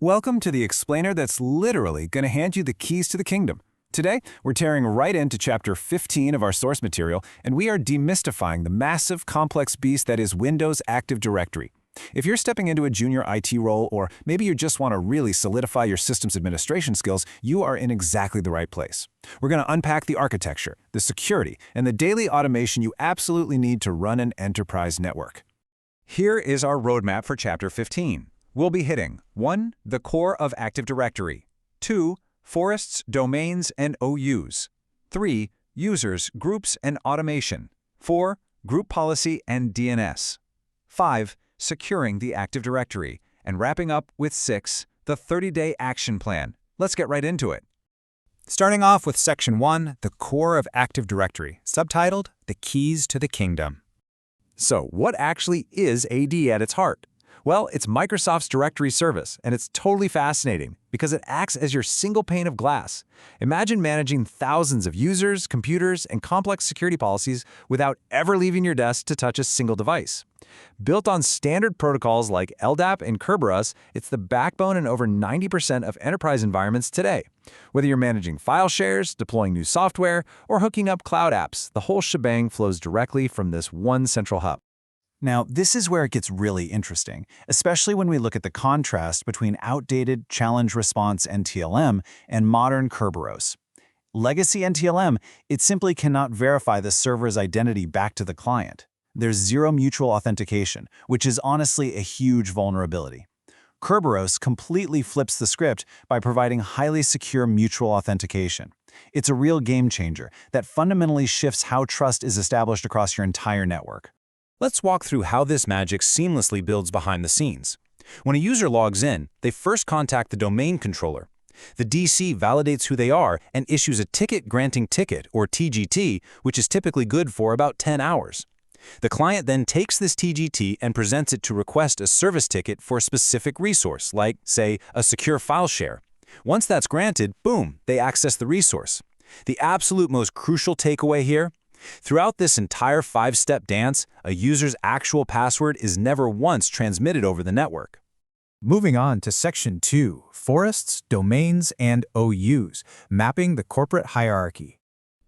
Welcome to the explainer that's literally going to hand you the keys to the kingdom. Today, we're tearing right into Chapter 15 of our source material, and we are demystifying the massive, complex beast that is Windows Active Directory. If you're stepping into a junior IT role, or maybe you just want to really solidify your systems administration skills, you are in exactly the right place. We're going to unpack the architecture, the security, and the daily automation you absolutely need to run an enterprise network. Here is our roadmap for Chapter 15. We'll be hitting 1. The core of Active Directory. 2. Forests, domains, and OUs. 3. Users, groups, and automation. 4. Group policy and DNS. 5. Securing the Active Directory. And wrapping up with 6. The 30-day action plan. Let's get right into it. Starting off with Section 1, the core of Active Directory, subtitled The Keys to the Kingdom. So, what actually is AD at its heart? Well, it's Microsoft's directory service, and it's totally fascinating because it acts as your single pane of glass. Imagine managing thousands of users, computers, and complex security policies without ever leaving your desk to touch a single device. Built on standard protocols like LDAP and Kerberos, it's the backbone in over 90% of enterprise environments today. Whether you're managing file shares, deploying new software, or hooking up cloud apps, the whole shebang flows directly from this one central hub. Now, this is where it gets really interesting, especially when we look at the contrast between outdated challenge response NTLM and modern Kerberos. Legacy NTLM, it simply cannot verify the server's identity back to the client. There's zero mutual authentication, which is honestly a huge vulnerability. Kerberos completely flips the script by providing highly secure mutual authentication. It's a real game changer that fundamentally shifts how trust is established across your entire network. Let's walk through how this magic seamlessly builds behind the scenes. When a user logs in, they first contact the domain controller. The DC validates who they are and issues a ticket granting ticket, or TGT, which is typically good for about 10 hours. The client then takes this TGT and presents it to request a service ticket for a specific resource, like, say, a secure file share. Once that's granted, boom, they access the resource. The absolute most crucial takeaway here: throughout this entire 5-step dance, a user's actual password is never once transmitted over the network. Moving on to Section 2, Forests, Domains, and OUs, mapping the corporate hierarchy.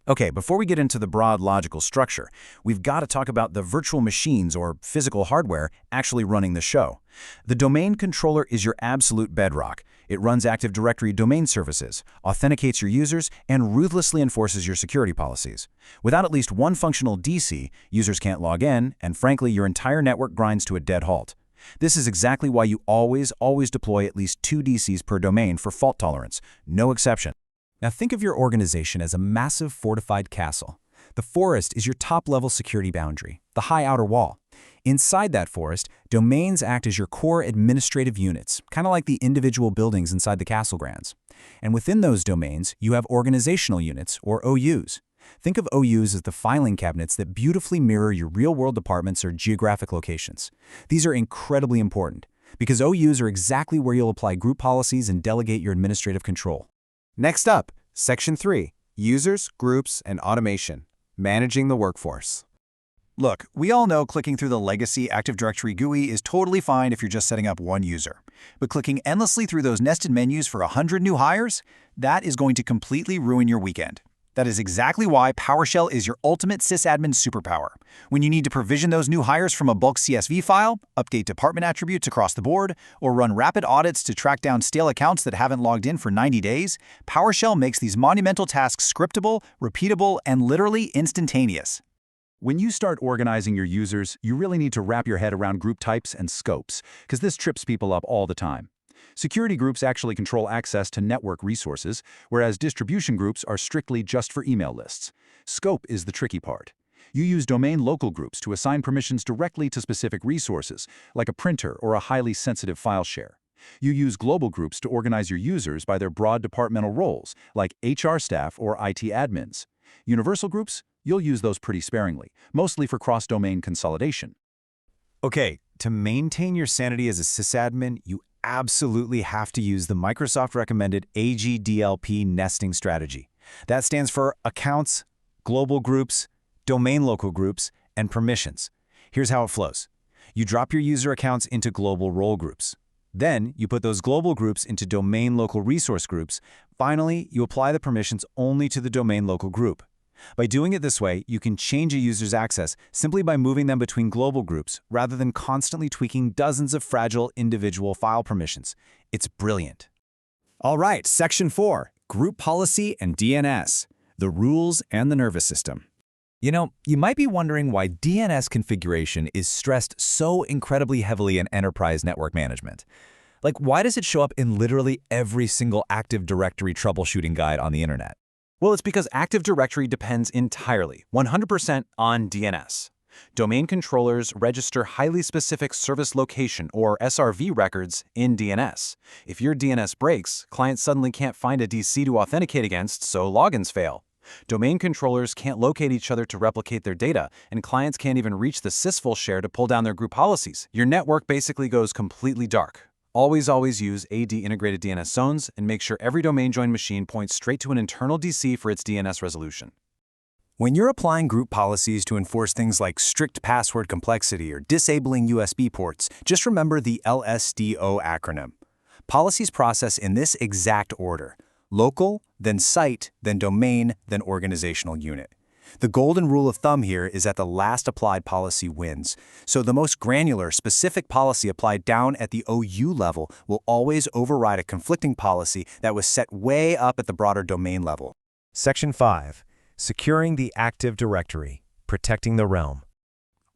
Okay, before we get into the broad logical structure, we've got to talk about the virtual machines or physical hardware actually running the show. The domain controller is your absolute bedrock. It runs Active Directory domain services, authenticates your users, and ruthlessly enforces your security policies. Without at least one functional DC, users can't log in, and frankly, your entire network grinds to a dead halt. This is exactly why you always deploy at least 2 DCs per domain for fault tolerance, no exception. Now think of your organization as a massive fortified castle. The forest is your top-level security boundary, the high outer wall. Inside that forest, domains act as your core administrative units, kind of like the individual buildings inside the castle grounds. And within those domains, you have organizational units, or OUs. Think of OUs as the filing cabinets that beautifully mirror your real-world departments or geographic locations. These are incredibly important, because OUs are exactly where you'll apply group policies and delegate your administrative control. Next up, Section 3, Users, Groups, and Automation, managing the workforce. Look, we all know clicking through the legacy Active Directory GUI is totally fine if you're just setting up one user. But clicking endlessly through those nested menus for 100 new hires, that is going to completely ruin your weekend. That is exactly why PowerShell is your ultimate sysadmin superpower. When you need to provision those new hires from a bulk CSV file, update department attributes across the board, or run rapid audits to track down stale accounts that haven't logged in for 90 days, PowerShell makes these monumental tasks scriptable, repeatable, and literally instantaneous. When you start organizing your users, you really need to wrap your head around group types and scopes, because this trips people up all the time. Security groups actually control access to network resources, whereas distribution groups are strictly just for email lists. Scope is the tricky part. You use domain local groups to assign permissions directly to specific resources, like a printer or a highly sensitive file share. You use global groups to organize your users by their broad departmental roles, like HR staff or IT admins. Universal groups? You'll use those pretty sparingly, mostly for cross-domain consolidation. Okay, to maintain your sanity as a sysadmin, you absolutely have to use the Microsoft-recommended AGDLP nesting strategy. That stands for Accounts, Global Groups, Domain Local Groups, and Permissions. Here's how it flows. You drop your user accounts into global role groups. Then you put those global groups into domain local resource groups. Finally, you apply the permissions only to the domain local group. By doing it this way, you can change a user's access simply by moving them between global groups rather than constantly tweaking dozens of fragile individual file permissions. It's brilliant. All right, Section 4, Group Policy and DNS, the rules and the nervous system. You know, you might be wondering why DNS configuration is stressed so incredibly heavily in enterprise network management. Like, why does it show up in literally every single Active Directory troubleshooting guide on the internet? Well, it's because Active Directory depends entirely, 100% on DNS. Domain controllers register highly specific service location or SRV records in DNS. If your DNS breaks, clients suddenly can't find a DC to authenticate against, so logins fail. Domain controllers can't locate each other to replicate their data, and clients can't even reach the sysful share to pull down their group policies. Your network basically goes completely dark. Always use AD integrated DNS zones and make sure every domain joined machine points straight to an internal DC for its DNS resolution. When you're applying group policies to enforce things like strict password complexity or disabling USB ports, just remember the LSDO acronym. Policies process in this exact order: local, then site, then domain, then organizational unit. The golden rule of thumb here is that the last applied policy wins. So the most granular, specific policy applied down at the OU level will always override a conflicting policy that was set way up at the broader domain level. Section 5. Securing the Active Directory, protecting the realm.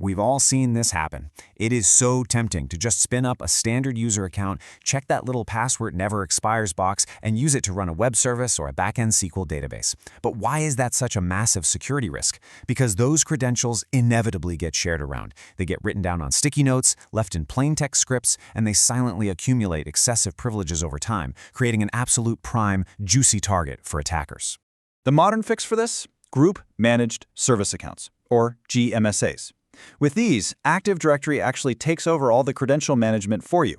We've all seen this happen. It is so tempting to just spin up a standard user account, check that little password never expires box, and use it to run a web service or a backend SQL database. But why is that such a massive security risk? Because those credentials inevitably get shared around. They get written down on sticky notes, left in plain text scripts, and they silently accumulate excessive privileges over time, creating an absolute prime, juicy target for attackers. The modern fix for this? Group Managed Service Accounts, or GMSAs. With these, Active Directory actually takes over all the credential management for you.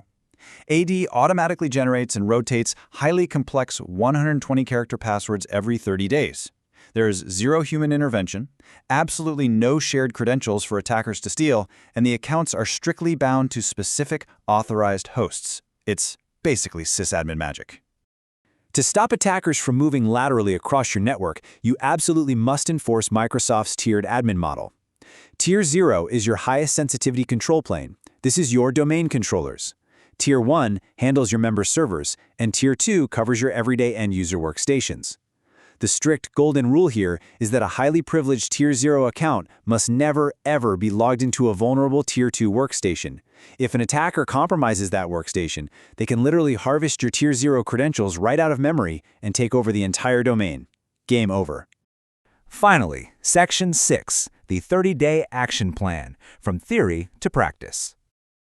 AD automatically generates and rotates highly complex 120-character passwords every 30 days. There is zero human intervention, absolutely no shared credentials for attackers to steal, and the accounts are strictly bound to specific authorized hosts. It's basically sysadmin magic. To stop attackers from moving laterally across your network, you absolutely must enforce Microsoft's tiered admin model. Tier 0 is your highest sensitivity control plane. This is your domain controllers. Tier 1 handles your member servers, and Tier 2 covers your everyday end-user workstations. The strict golden rule here is that a highly privileged Tier 0 account must never, ever be logged into a vulnerable Tier 2 workstation. If an attacker compromises that workstation, they can literally harvest your Tier 0 credentials right out of memory and take over the entire domain. Game over. Finally, Section 6, the 30-day action plan, from theory to practice.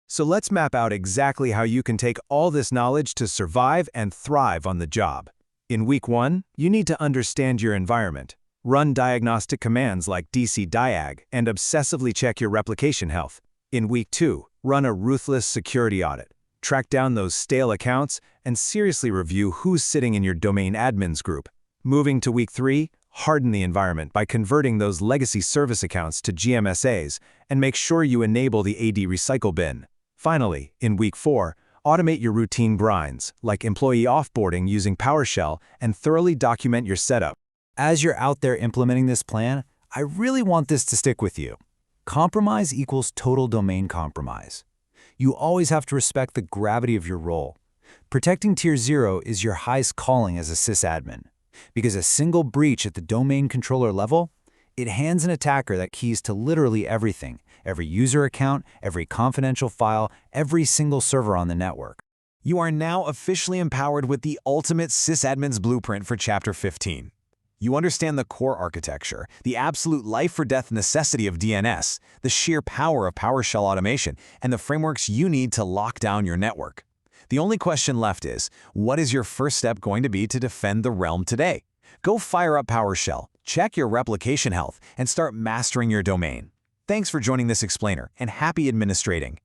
So let's map out exactly how you can take all this knowledge to survive and thrive on the job. In Week 1, you need to understand your environment, run diagnostic commands like dcdiag, and obsessively check your replication health. In Week 2, run a ruthless security audit, track down those stale accounts, and seriously review who's sitting in your domain admins group. Moving to Week 3, harden the environment by converting those legacy service accounts to GMSAs and make sure you enable the AD recycle bin. Finally, in Week 4, automate your routine grinds, like employee offboarding using PowerShell, and thoroughly document your setup. As you're out there implementing this plan, I really want this to stick with you. Compromise equals total domain compromise. You always have to respect the gravity of your role. Protecting Tier 0 is your highest calling as a sysadmin, because a single breach at the domain controller level, it hands an attacker that keys to literally everything, every user account, every confidential file, every single server on the network. You are now officially empowered with the ultimate sysadmin's blueprint for Chapter 15. You understand the core architecture, the absolute life-or-death necessity of DNS, the sheer power of PowerShell automation, and the frameworks you need to lock down your network. The only question left is, what is your first step going to be to defend the realm today? Go fire up PowerShell, check your replication health, and start mastering your domain. Thanks for joining this explainer, and happy administrating.